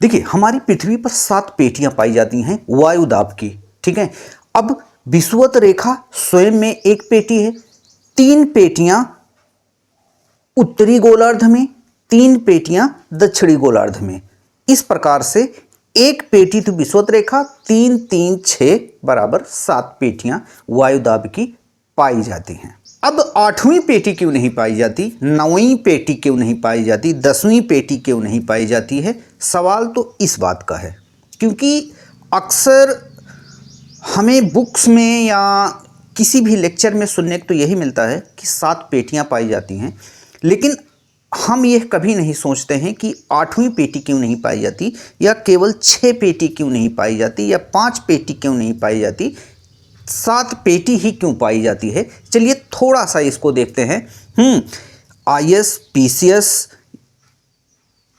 देखिए हमारी पृथ्वी पर 7 पेटियां पाई जाती हैं वायुदाब की। ठीक है, अब विषुवत रेखा स्वयं में एक पेटी है, 3 पेटियां उत्तरी गोलार्ध में, 3 पेटियां दक्षिणी गोलार्ध में। इस प्रकार से एक पेटी तो विषुवत रेखा, 3 3 6 बराबर 7 पेटियां वायुदाब की पाई जाती हैं। अब 8वीं पेटी क्यों नहीं पाई जाती, 9वीं पेटी क्यों नहीं पाई जाती, 10वीं पेटी क्यों नहीं पाई जाती है? सवाल तो इस बात का है क्योंकि अक्सर हमें बुक्स में या किसी भी लेक्चर में सुनने को तो यही मिलता है कि 7 पेटियां पाई जाती हैं, लेकिन हम यह कभी नहीं सोचते हैं कि 8वीं पेटी क्यों नहीं पाई जाती, या केवल 6 पेटी क्यों नहीं पाई जाती, या 5 पेटी क्यों नहीं पाई जाती, 7 पेटी ही क्यों पाई जाती है। चलिए थोड़ा सा इसको देखते हैं। IAS, PCS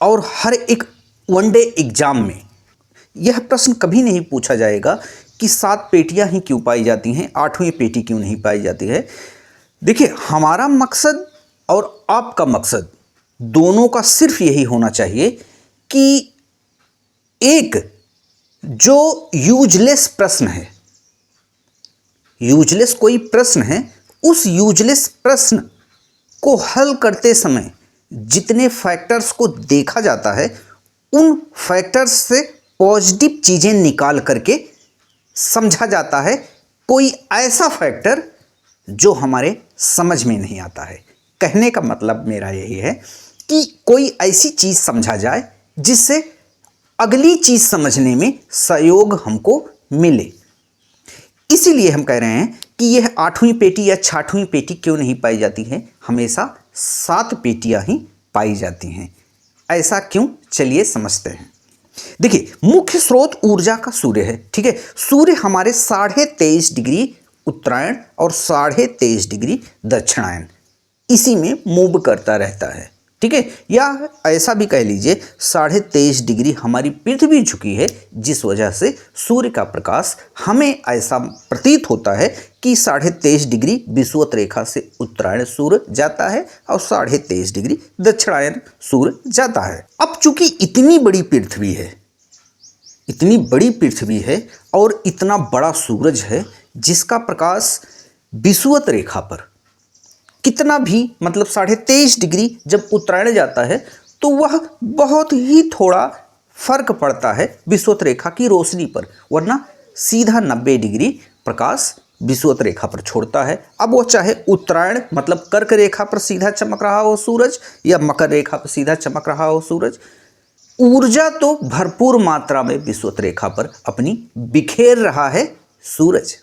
और हर एक वनडे एग्जाम में यह प्रश्न कभी नहीं पूछा जाएगा कि 7 पेटियां ही क्यों पाई जाती हैं, 8वीं पेटी क्यों नहीं पाई जाती है। देखिए हमारा मकसद और आपका मकसद दोनों का सिर्फ यही होना चाहिए कि एक जो यूजलेस प्रश्न है, यूजलेस कोई प्रश्न है, उस यूजलेस प्रश्न को हल करते समय जितने फैक्टर्स को देखा जाता है उन फैक्टर्स से पॉजिटिव चीज़ें निकाल करके समझा जाता है कोई ऐसा फैक्टर जो हमारे समझ में नहीं आता है। कहने का मतलब मेरा यही है कि कोई ऐसी चीज़ समझा जाए जिससे अगली चीज़ समझने में सहयोग हमको मिले। इसीलिए हम कह रहे हैं कि यह 8वीं पेटी या 6वीं पेटी क्यों नहीं पाई जाती है, हमेशा 7 पेटियां ही पाई जाती हैं। ऐसा क्यों, चलिए समझते हैं। देखिए मुख्य स्रोत ऊर्जा का सूर्य है। ठीक है, सूर्य हमारे 23.5 डिग्री उत्तरायण और 23.5 डिग्री दक्षिणायन इसी में मूव करता रहता है। ठीक है, या ऐसा भी कह लीजिए 23.5 डिग्री हमारी पृथ्वी झुकी है, जिस वजह से सूर्य का प्रकाश हमें ऐसा प्रतीत होता है कि 23.5 डिग्री विषुवत रेखा से उत्तरायण सूर्य जाता है और 23.5 डिग्री दक्षिणायन सूर्य जाता है। अब चूंकि इतनी बड़ी पृथ्वी है, इतनी बड़ी पृथ्वी है और इतना बड़ा सूरज है जिसका प्रकाश विषुवत रेखा पर कितना भी मतलब 23.5 डिग्री जब उत्तरायण जाता है तो वह बहुत ही थोड़ा फर्क पड़ता है विषुवत रेखा की रोशनी पर, वरना सीधा 90 डिग्री प्रकाश विषुवत रेखा पर छोड़ता है। अब वो चाहे उत्तरायण मतलब कर्क रेखा पर सीधा चमक रहा हो सूरज या मकर रेखा पर सीधा चमक रहा हो सूरज, ऊर्जा तो भरपूर मात्रा में विषुवत रेखा पर अपनी बिखेर रहा है सूरज।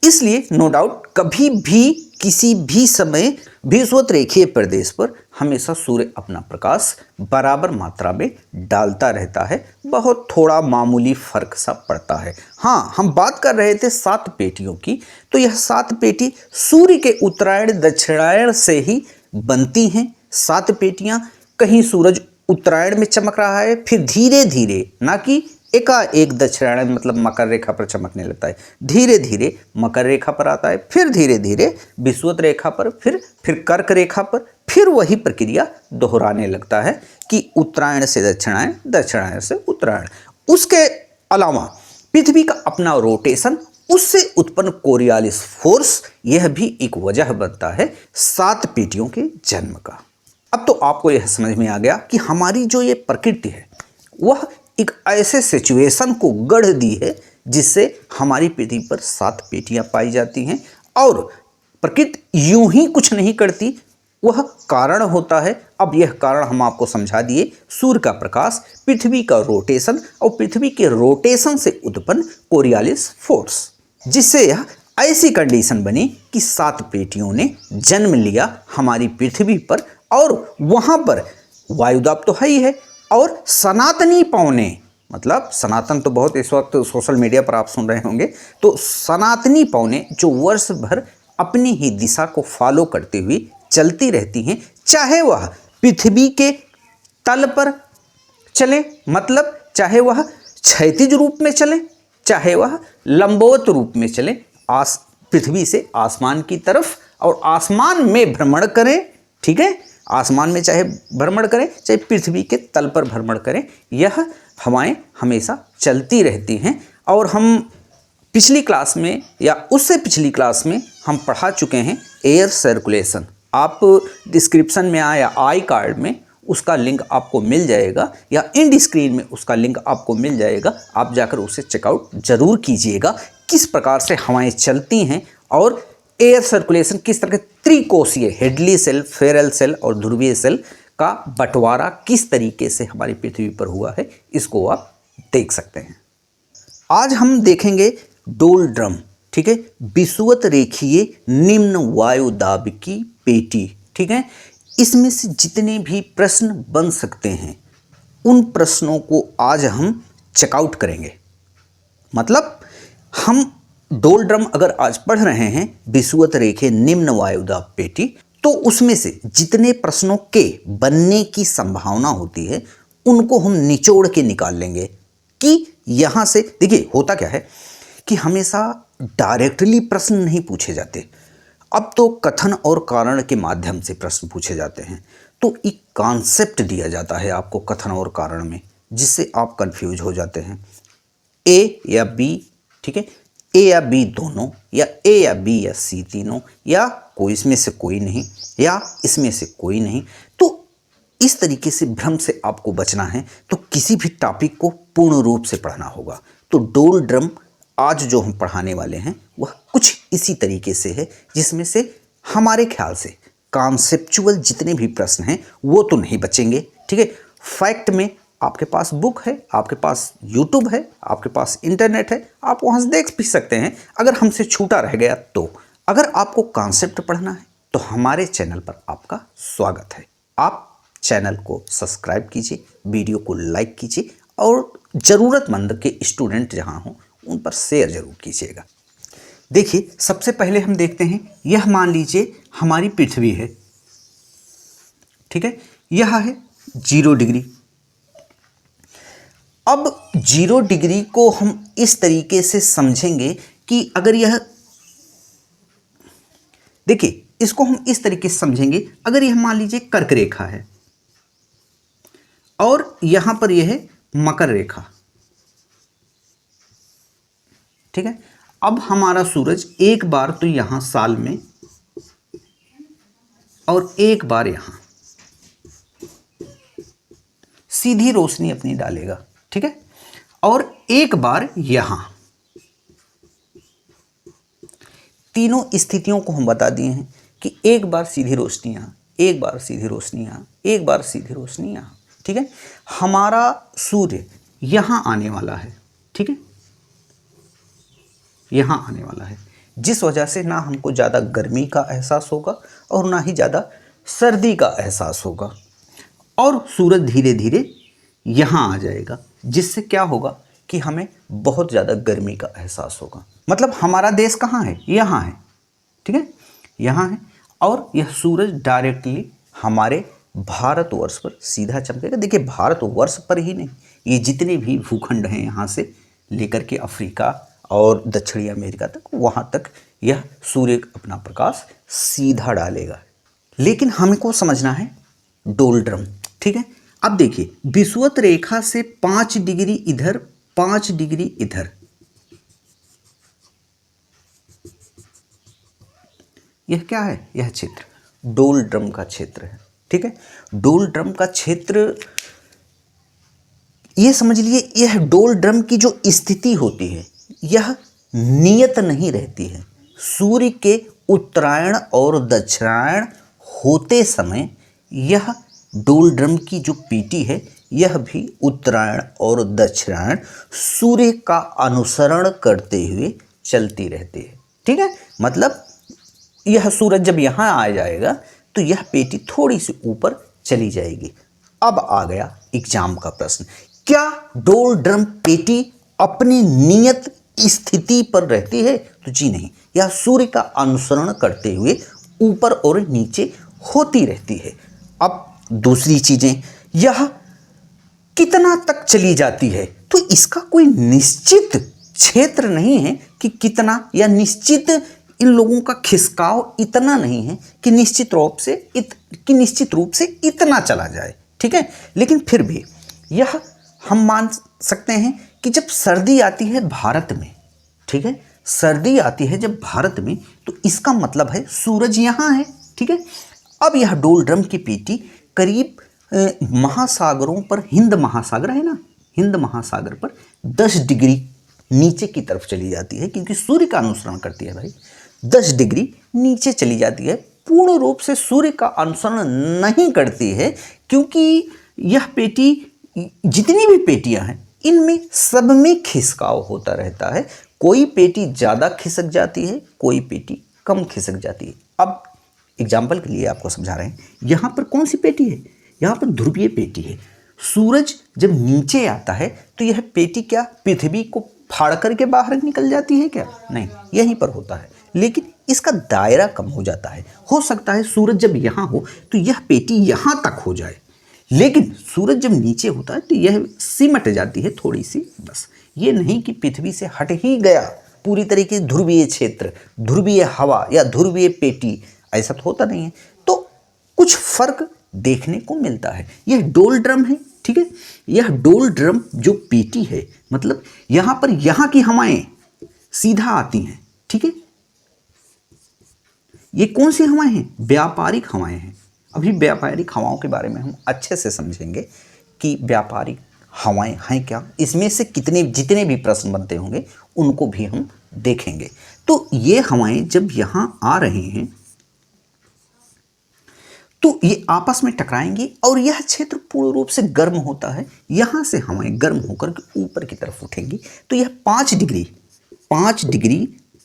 इसलिए नो डाउट कभी भी किसी भी समय विषुवत रेखीय प्रदेश पर हमेशा सूर्य अपना प्रकाश बराबर मात्रा में डालता रहता है, बहुत थोड़ा मामूली फर्क सा पड़ता है। हाँ, हम बात कर रहे थे 7 पेटियों की, तो यह 7 पेटी सूर्य के उत्तरायण दक्षिणायन से ही बनती हैं। 7 पेटियां, कहीं सूरज उत्तरायण में चमक रहा है फिर धीरे धीरे, ना कि एकाएक दक्षिणायन मतलब मकर रेखा पर चमकने लगता है, धीरे धीरे मकर रेखा पर आता है, फिर धीरे धीरे विषुवत रेखा पर, फिर कर्क रेखा पर, फिर वही प्रक्रिया दोहराने लगता है कि उत्तरायण से दक्षिणायन, दक्षिणायन से उत्तरायण। उसके अलावा पृथ्वी का अपना रोटेशन, उससे उत्पन्न कोरियालिस फोर्स, यह भी एक वजह बनता है 7 पेटियों के जन्म का। अब तो आपको यह समझ में आ गया कि हमारी जो ये प्रकृति है वह एक ऐसे सिचुएशन को गढ़ दी है जिससे हमारी पृथ्वी पर 7 पेटियां पाई जाती हैं। और प्रकृति यूं ही कुछ नहीं करती, वह कारण होता है। अब यह कारण हम आपको समझा दिए, सूर्य का प्रकाश, पृथ्वी का रोटेशन और पृथ्वी के रोटेशन से उत्पन्न कोरियालिस फोर्स, जिससे यह ऐसी कंडीशन बनी कि 7 पेटियों ने जन्म लिया हमारी पृथ्वी पर। और वहां पर वायुदाब तो है ही है, और सनातनी पवने, मतलब सनातन तो बहुत इस वक्त सोशल मीडिया पर आप सुन रहे होंगे, तो सनातनी पवने जो वर्ष भर अपनी ही दिशा को फॉलो करते हुए चलती रहती हैं, चाहे वह पृथ्वी के तल पर चले, मतलब चाहे वह क्षैतिज रूप में चले, चाहे वह लंबवत रूप में चले, पृथ्वी से आसमान की तरफ, और आसमान में भ्रमण करें। ठीक है, आसमान में चाहे भ्रमण करें चाहे पृथ्वी के तल पर भ्रमण करें, यह हवाएं हमेशा चलती रहती हैं। और हम पिछली क्लास में या उससे पिछली क्लास में हम पढ़ा चुके हैं एयर सर्कुलेशन। आप डिस्क्रिप्शन में या आई कार्ड में उसका लिंक आपको मिल जाएगा या इंड स्क्रीन में उसका लिंक आपको मिल जाएगा। आप जाकर उसे चेकआउट जरूर कीजिएगा, किस प्रकार से हवाएं चलती हैं और एयर सर्कुलेशन किस तरह के त्रिकोशीय हेडली सेल, फेरल सेल और ध्रुवीय सेल का बंटवारा किस तरीके से हमारी पृथ्वी पर हुआ है, इसको आप देख सकते हैं। आज हम देखेंगे डोल ड्रम, ठीक है, विषुवत रेखीय निम्न वायु दाब की पेटी, ठीक है। इसमें से जितने भी प्रश्न बन सकते हैं उन प्रश्नों को आज हम चेकआउट करेंगे। मतलब हम डोल ड्रम अगर आज पढ़ रहे हैं विषुवत रेखीय निम्न वायु दाब पेटी, तो उसमें से जितने प्रश्नों के बनने की संभावना होती है उनको हम निचोड़ के निकाल लेंगे कि यहाँ से देखिए होता क्या है कि हमेशा डायरेक्टली प्रश्न नहीं पूछे जाते। अब तो कथन और कारण के माध्यम से प्रश्न पूछे जाते हैं। तो एक कॉन्सेप्ट दिया जाता है आपको कथन और कारण में, जिससे आप कंफ्यूज हो जाते हैं। ए या बी, ठीक है, ए या बी दोनों, या ए या बी या सी तीनों, या कोई इसमें से कोई नहीं, या इसमें से कोई नहीं। तो इस तरीके से भ्रम से आपको बचना है तो किसी भी टॉपिक को पूर्ण रूप से पढ़ना होगा। तो डोल ड्रम आज जो हम पढ़ाने वाले हैं वह कुछ इसी तरीके से है, जिसमें से हमारे ख्याल से कॉन्सेप्चुअल जितने भी प्रश्न हैं वो तो नहीं बचेंगे, ठीक है। फैक्ट में आपके पास बुक है, आपके पास यूट्यूब है, आपके पास इंटरनेट है, आप वहाँ से देख भी सकते हैं। अगर हमसे छूटा रह गया तो अगर आपको कॉन्सेप्ट पढ़ना है तो हमारे चैनल पर आपका स्वागत है। आप चैनल को सब्सक्राइब कीजिए, वीडियो को लाइक कीजिए और ज़रूरतमंद के स्टूडेंट जहाँ हों उन पर शेयर जरूर कीजिएगा। देखिए सबसे पहले हम देखते हैं, यह मान लीजिए हमारी पृथ्वी है, ठीक है, यह है 0 डिग्री। अब 0 डिग्री को हम इस तरीके से समझेंगे कि अगर यह, देखिए इसको हम इस तरीके से समझेंगे, अगर यह मान लीजिए कर्क रेखा है और यहां पर यह है मकर रेखा, ठीक है। अब हमारा सूरज एक बार तो यहां साल में और एक बार यहां सीधी रोशनी अपनी डालेगा, ठीक है, और एक बार यहां। तीनों स्थितियों को हम बता दिए हैं कि एक बार सीधी रोशनी यहां, एक बार सीधी रोशनी यहां, एक बार सीधी रोशनी यहां, ठीक है। हमारा सूर्य यहां आने वाला है, ठीक है, यहां आने वाला है, जिस वजह से ना हमको ज़्यादा गर्मी का एहसास होगा और ना ही ज़्यादा सर्दी का एहसास होगा। और सूरज धीरे धीरे यहाँ आ जाएगा, जिससे क्या होगा कि हमें बहुत ज़्यादा गर्मी का एहसास होगा। मतलब हमारा देश कहाँ है, यहाँ है, ठीक है, यहाँ है। और यह सूरज डायरेक्टली हमारे भारतवर्ष पर सीधा चमकेगा। देखिए भारतवर्ष पर ही नहीं, ये जितने भी भूखंड हैं यहाँ से लेकर के अफ्रीका और दक्षिणी अमेरिका तक, वहाँ तक यह सूर्य अपना प्रकाश सीधा डालेगा। लेकिन हमको समझना है डोल ड्रम, ठीक है। अब देखिए विषुवत रेखा से 5 डिग्री इधर, 5 डिग्री इधर, यह क्या है, यह क्षेत्र डोल ड्रम का क्षेत्र है, ठीक है। डोल ड्रम का क्षेत्र, ये समझ लिए, यह डोल ड्रम की जो स्थिति होती है यह नियत नहीं रहती है। सूर्य के उत्तरायण और दक्षिणायण होते समय यह डोल ड्रम की जो पेटी है यह भी उत्तरायण और दक्षिणायन सूर्य का अनुसरण करते हुए चलती रहती है, ठीक है। मतलब यह सूरज जब यहाँ आ जाएगा तो यह पेटी थोड़ी सी ऊपर चली जाएगी। अब आ गया एग्जाम का प्रश्न, क्या डोल ड्रम पेटी अपनी नियत स्थिति पर रहती है? तो जी नहीं, यह सूर्य का अनुसरण करते हुए ऊपर और नीचे होती रहती है। अब दूसरी चीजें, यह कितना तक चली जाती है? तो इसका कोई निश्चित क्षेत्र नहीं है कि कितना, या निश्चित इन लोगों का खिसकाव इतना नहीं है कि निश्चित रूप से इतना चला जाए, ठीक है। लेकिन फिर भी यह हम मान सकते हैं कि जब सर्दी आती है भारत में, ठीक है, सर्दी आती है जब भारत में, तो इसका मतलब है सूरज यहाँ है, ठीक है। अब यह डोल ड्रम की पेटी करीब महासागरों पर, हिंद महासागर है ना, हिंद महासागर पर 10 डिग्री नीचे की तरफ चली जाती है, क्योंकि सूर्य का अनुसरण करती है भाई। 10 डिग्री नीचे चली जाती है, पूर्ण रूप से सूर्य का अनुसरण नहीं करती है, क्योंकि यह पेटी, जितनी भी पेटियां हैं इनमें सब में खिसकाव होता रहता है। कोई पेटी ज़्यादा खिसक जाती है, कोई पेटी कम खिसक जाती है। अब एग्जाम्पल के लिए आपको समझा रहे हैं, यहाँ पर कौन सी पेटी है, यहाँ पर ध्रुवीय पेटी है। सूरज जब नीचे आता है तो यह पेटी क्या पृथ्वी को फाड़ करके बाहर निकल जाती है क्या? नहीं, यहीं पर होता है, लेकिन इसका दायरा कम हो जाता है। हो सकता है सूरज जब यहाँ हो तो यह पेटी यहाँ तक हो जाए, लेकिन सूरज जब नीचे होता है तो यह सिमट जाती है थोड़ी सी, बस। ये नहीं कि पृथ्वी से हट ही गया पूरी तरीके से ध्रुवीय क्षेत्र, ध्रुवीय हवा या ध्रुवीय पेटी, ऐसा तो होता नहीं है। तो कुछ फर्क देखने को मिलता है। यह डोल ड्रम है, ठीक है। यह डोल ड्रम जो पेटी है, मतलब यहां पर यहां की हवाएं सीधा आती हैं, ठीक है। ये कौन सी हवाएं हैं? व्यापारिक हवाएं हैं। अभी व्यापारिक हवाओं के बारे में हम अच्छे से समझेंगे कि व्यापारिक हवाएं हैं क्या, इसमें से जितने भी प्रश्न बनते होंगे उनको भी हम देखेंगे। तो ये हवाएं जब यहाँ आ रही हैं तो ये आपस में टकराएंगी और यह क्षेत्र पूर्ण रूप से गर्म होता है। यहाँ से हवाएं गर्म होकर के ऊपर की तरफ उठेंगी, तो यह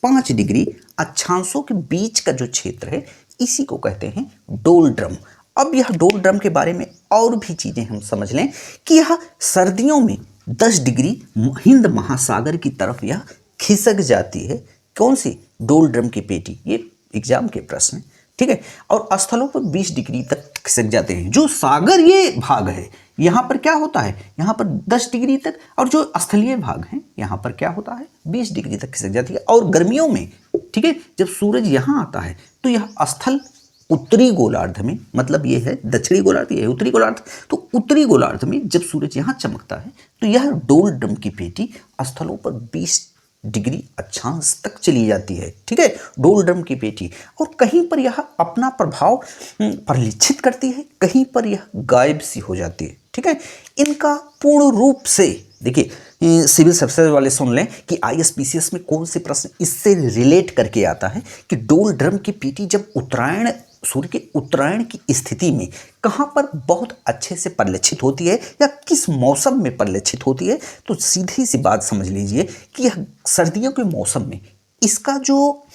5 डिग्री अक्षांशों के बीच का जो क्षेत्र है, इसी को कहते हैं डोल ड्रम। अब यह डोल ड्रम के बारे में और भी चीज़ें हम समझ लें कि यह सर्दियों में 10 डिग्री हिंद महासागर की तरफ यह खिसक जाती है। कौन सी? डोल ड्रम की पेटी। ये एग्जाम के प्रश्न है, ठीक है। और स्थलों पर 20 डिग्री तक खिसक जाते हैं। जो सागर ये भाग है, यहाँ पर क्या होता है, यहाँ पर 10 डिग्री तक, और जो स्थलीय भाग है यहाँ पर क्या होता है, 20 डिग्री तक खिसक जाती है। और गर्मियों में, ठीक है, जब सूरज यहाँ आता है तो यह स्थल उत्तरी गोलार्ध में, मतलब ये है दक्षिणी गोलार्ध, ये है उत्तरी गोलार्ध, तो उत्तरी गोलार्ध में जब सूरज यहाँ चमकता है तो यह डोल ड्रम की पेटी स्थलों पर 20 डिग्री अक्षांश तक चली जाती है, ठीक है, डोल ड्रम की पेटी। और कहीं पर यह अपना प्रभाव परिलक्षित करती है, कहीं पर यह गायब सी हो जाती है, ठीक है। इनका पूर्ण रूप से देखिए, सिविल सर्विसेज वाले सुन लें कि आईएसपीसीएस में कौन से प्रश्न इससे रिलेट करके आता है कि डोल ड्रम की पेटी जब उत्तरायण, सूर्य के उत्तरायण की स्थिति में कहाँ पर बहुत अच्छे से परिलक्षित होती है या किस मौसम में परिलक्षित होती है, तो सीधी सी बात समझ लीजिए कि यह सर्दियों के मौसम में इसका जो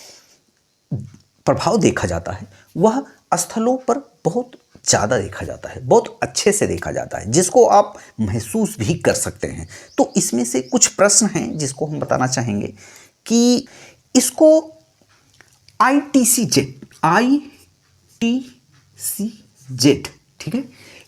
प्रभाव देखा जाता है वह स्थलों पर बहुत ज़्यादा देखा जाता है, बहुत अच्छे से देखा जाता है, जिसको आप महसूस भी कर सकते हैं। तो इसमें से कुछ प्रश्न हैं जिसको हम बताना चाहेंगे कि इसको ITCZ, ठीक है,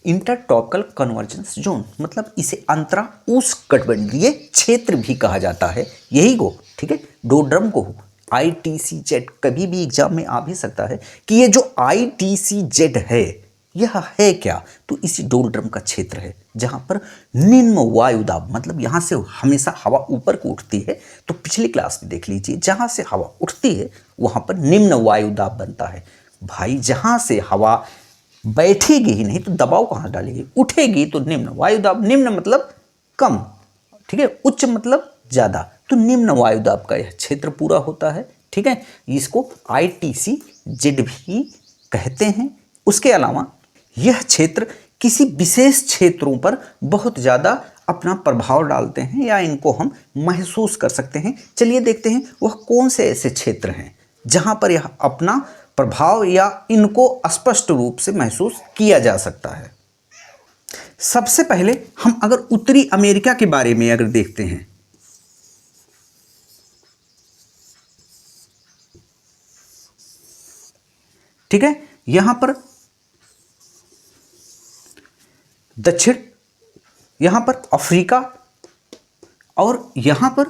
इंटरट्रॉपिकल कन्वर्जेंस जोन, मतलब इसे अंतरा उष्णकटिबंधीय क्षेत्र भी कहा जाता है, यही को, ठीक है, डोल ड्रम को ITCZ कभी भी एग्जाम में आ भी सकता है कि ये जो ITCZ है यह है क्या, तो इसी डोल ड्रम का क्षेत्र है जहां पर निम्न वायुदाब, मतलब यहां से हमेशा हवा ऊपर को उठती है। तो पिछली क्लास में देख लीजिए, जहां से हवा उठती है वहां पर निम्न वायुदाब बनता है। भाई जहां से हवा बैठेगी ही नहीं तो दबाव कहाँ डालेगी, उठेगी तो निम्न वायुदाब। निम्न मतलब कम, ठीक है, उच्च मतलब ज्यादा, तो निम्न वायुदाब का यह क्षेत्र पूरा होता है, ठीक है। इसको ITCZ भी कहते हैं। उसके अलावा यह क्षेत्र किसी विशेष क्षेत्रों पर बहुत ज़्यादा अपना प्रभाव डालते हैं या इनको हम महसूस कर सकते हैं। चलिए देखते हैं वह कौन से ऐसे क्षेत्र हैं जहां पर यह अपना प्रभाव या इनको स्पष्ट रूप से महसूस किया जा सकता है। सबसे पहले हम अगर उत्तरी अमेरिका के बारे में अगर देखते हैं, ठीक है, यहां पर दक्षिण, यहां पर अफ्रीका और यहां पर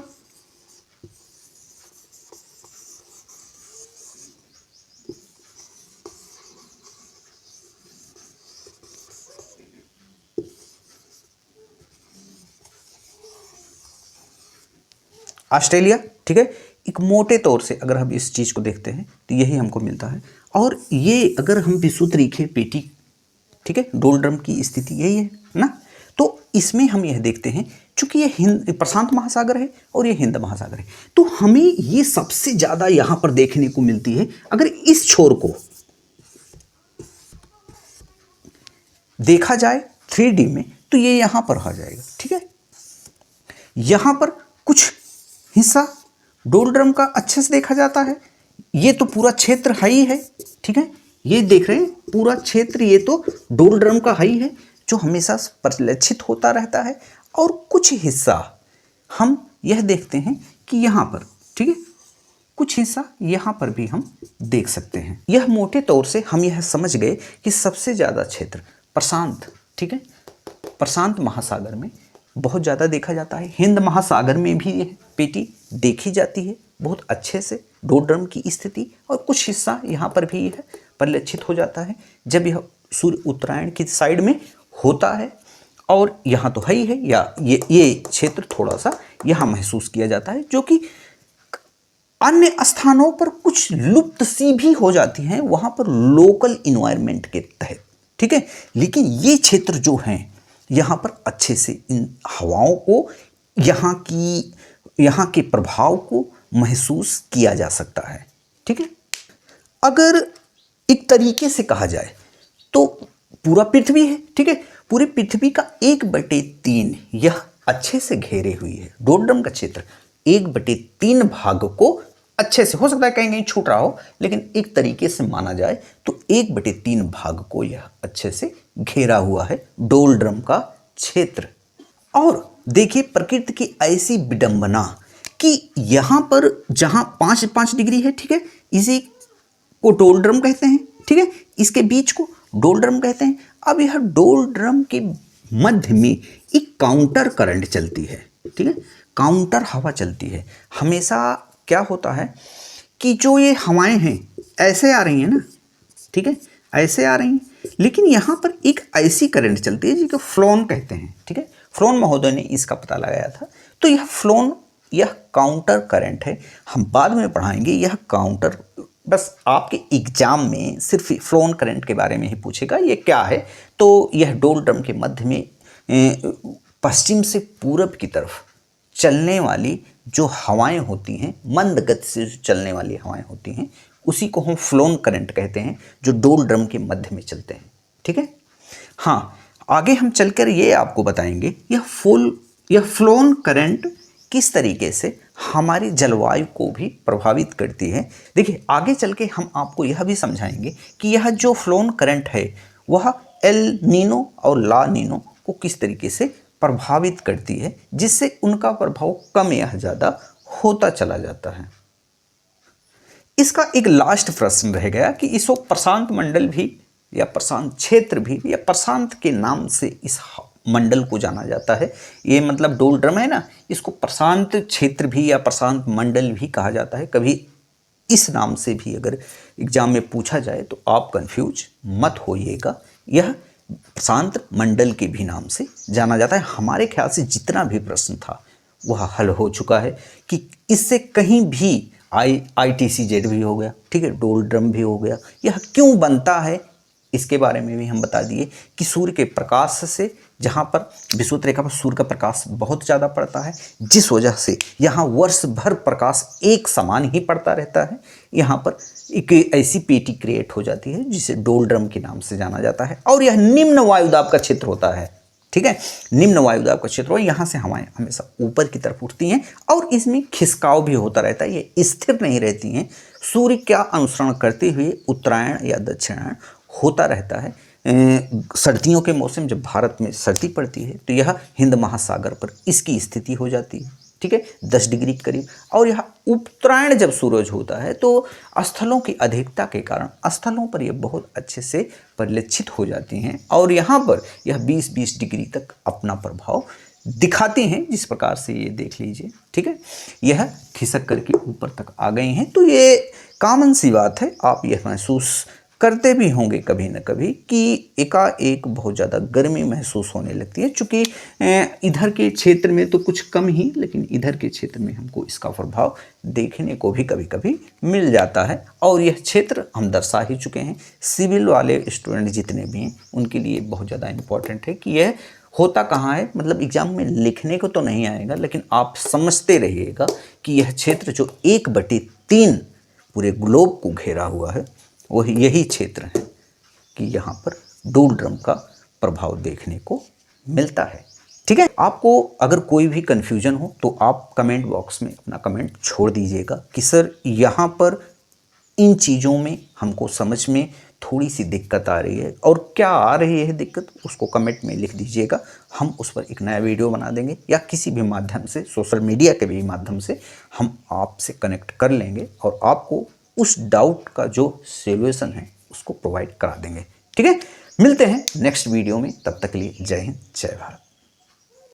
ऑस्ट्रेलिया, ठीक है। एक मोटे तौर से अगर हम इस चीज़ को देखते हैं तो यही हमको मिलता है। और ये अगर हम विषुवत पेटी, ठीक है, डोलड्रम की स्थिति यही है ना। तो इसमें हम यह देखते हैं चूंकि ये हिंद प्रशांत महासागर है और ये हिंद महासागर है, तो हमें ये सबसे ज़्यादा यहाँ पर देखने को मिलती है। अगर इस छोर को देखा जाए 3D में तो ये यहाँ पर आ जाएगा, ठीक है। यहाँ पर कुछ हिस्सा डोलड्रम का अच्छे से देखा जाता है। ये तो पूरा क्षेत्र है ही है, ठीक है। ये देख रहे हैं पूरा क्षेत्र, ये तो डोलड्रम का है ही है जो हमेशा परिलक्षित होता रहता है। और कुछ हिस्सा हम यह देखते हैं कि यहाँ पर, ठीक है, कुछ हिस्सा यहाँ पर भी हम देख सकते हैं। यह मोटे तौर से हम यह समझ गए कि सबसे ज़्यादा क्षेत्र प्रशांत, ठीक है, प्रशांत महासागर में बहुत ज़्यादा देखा जाता है। हिंद महासागर में भी यह पेटी देखी जाती है बहुत अच्छे से, डोलड्रम की स्थिति। और कुछ हिस्सा यहाँ पर भी यह परिलक्षित हो जाता है जब यह सूर्य उत्तरायण की साइड में होता है। और यहाँ तो है ही है, या ये क्षेत्र थोड़ा सा यहाँ महसूस किया जाता है, जो कि अन्य स्थानों पर कुछ लुप्त सी भी हो जाती हैं वहाँ पर लोकल इन्वायरमेंट के तहत, ठीक है। लेकिन ये क्षेत्र जो हैं यहाँ पर अच्छे से इन हवाओं को, यहाँ के प्रभाव को महसूस किया जा सकता है, ठीक है। अगर एक तरीके से कहा जाए तो पूरा पृथ्वी है, ठीक है, पूरी पृथ्वी का 1/3 यह अच्छे से घेरे हुई है। डोलड्रम का क्षेत्र 1/3 भाग को अच्छे से, हो सकता है कहीं कहीं छूट रहा हो, लेकिन एक तरीके से माना जाए तो 1/3 भाग को यह अच्छे से घेरा हुआ है डोलड्रम का क्षेत्र। और देखिए प्रकृति की ऐसी विडंबना कि यहाँ पर जहाँ 5 डिग्री है, ठीक है, इसी को डोलड्रम कहते हैं, ठीक है, इसके बीच को डोलड्रम कहते हैं। अब यह डोलड्रम के मध्य में एक काउंटर करंट चलती है, ठीक है, काउंटर हवा चलती है। हमेशा क्या होता है कि जो ये हवाएं हैं ऐसे आ रही हैं ना, ठीक है, ऐसे आ रही हैं, लेकिन यहाँ पर एक ऐसी करंट चलती है जिसको फ्लोन कहते हैं, ठीक है। फ्लोन महोदय ने इसका पता लगाया था। तो यह फ्लोन, यह काउंटर करंट है। हम बाद में पढ़ाएंगे यह काउंटर, बस आपके एग्जाम में सिर्फ फ्लोन करंट के बारे में ही पूछेगा ये क्या है। तो यह डोलड्रम के मध्य में पश्चिम से पूरब की तरफ चलने वाली जो हवाएं होती हैं, मंद गति से जो चलने वाली हवाएं होती हैं, उसी को हम फ्लोन करंट कहते हैं, जो डोलड्रम के मध्य में चलते हैं, ठीक है। हाँ, आगे हम चलकर ये आपको बताएंगे यह फ्लोन करंट किस तरीके से हमारी जलवायु को भी प्रभावित करती है। देखिए आगे चल के हम आपको यह भी समझाएंगे कि यह जो फ्लोन करंट है वह एल नीनो और ला नीनो को किस तरीके से प्रभावित करती है, जिससे उनका प्रभाव कम या ज़्यादा होता चला जाता है। इसका एक लास्ट प्रश्न रह गया कि इसको प्रशांत मंडल भी या प्रशांत क्षेत्र भी या प्रशांत के नाम से इस मंडल को जाना जाता है। ये मतलब डोलड्रम है ना, इसको प्रशांत क्षेत्र भी या प्रशांत मंडल भी कहा जाता है। कभी इस नाम से भी अगर एग्जाम में पूछा जाए तो आप कंफ्यूज मत होइएगा। यह प्रशांत मंडल के भी नाम से जाना जाता है। हमारे ख्याल से जितना भी प्रश्न था वह हल हो चुका है कि इससे कहीं भी ITCZ भी हो गया, ठीक है, डोलड्रम भी हो गया। यह क्यों बनता है इसके बारे में भी हम बता दिए कि सूर्य के प्रकाश से, जहाँ पर विषुवत रेखा पर सूर्य का प्रकाश बहुत ज़्यादा पड़ता है, जिस वजह से यहाँ वर्ष भर प्रकाश एक समान ही पड़ता रहता है। यहाँ पर एक ऐसी पेटी क्रिएट हो जाती है जिसे डोलड्रम के नाम से जाना जाता है। और यह निम्न वायुदाब का क्षेत्र होता है, ठीक है, निम्न वायुदाब का क्षेत्र हो। यहाँ से हवाएं हमेशा ऊपर की तरफ उठती हैं और इसमें खिसकाव भी होता रहता है, ये स्थिर नहीं रहती हैं। सूर्य का अनुसरण करते हुए उत्तरायण या दक्षिणायण होता रहता है। सर्दियों के मौसम जब भारत में सर्दी पड़ती है तो यह हिंद महासागर पर इसकी स्थिति हो जाती है, ठीक है, 10 डिग्री के करीब। और यह उत्तरायण जब सूरज होता है तो स्थलों की अधिकता के कारण स्थलों पर यह बहुत अच्छे से परिलक्षित हो जाती हैं और यहाँ पर यह 20-20 डिग्री तक अपना प्रभाव दिखाते हैं। जिस प्रकार से ये देख लीजिए, ठीक है, यह खिसक करके ऊपर तक आ गई हैं। तो ये कॉमन सी बात है, आप यह महसूस करते भी होंगे कभी न कभी कि एकाएक बहुत ज़्यादा गर्मी महसूस होने लगती है। चूँकि इधर के क्षेत्र में तो कुछ कम ही, लेकिन इधर के क्षेत्र में हमको इसका प्रभाव देखने को भी कभी-कभी मिल जाता है और यह क्षेत्र हम दर्शा ही चुके हैं। सिविल वाले स्टूडेंट जितने भी हैं उनके लिए बहुत ज़्यादा इम्पोर्टेंट है कि यह होता कहाँ है, मतलब एग्जाम में लिखने को तो नहीं आएगा, लेकिन आप समझते रहिएगा कि यह क्षेत्र जो 1/3 पूरे ग्लोब को घेरा हुआ है वही यही क्षेत्र है कि यहाँ पर डूल ड्रम का प्रभाव देखने को मिलता है। ठीक है, आपको अगर कोई भी कन्फ्यूजन हो तो आप कमेंट बॉक्स में अपना कमेंट छोड़ दीजिएगा कि सर यहाँ पर इन चीज़ों में हमको समझ में थोड़ी सी दिक्कत आ रही है, और क्या आ रही है दिक्कत उसको कमेंट में लिख दीजिएगा। हम उस पर एक नया वीडियो बना देंगे या किसी भी माध्यम से, सोशल मीडिया के भी माध्यम से हम आपसे कनेक्ट कर लेंगे और आपको उस डाउट का जो सॉल्यूशन है उसको प्रोवाइड करा देंगे। ठीक है, मिलते हैं नेक्स्ट वीडियो में, तब तक के लिए जय हिंद जय भारत।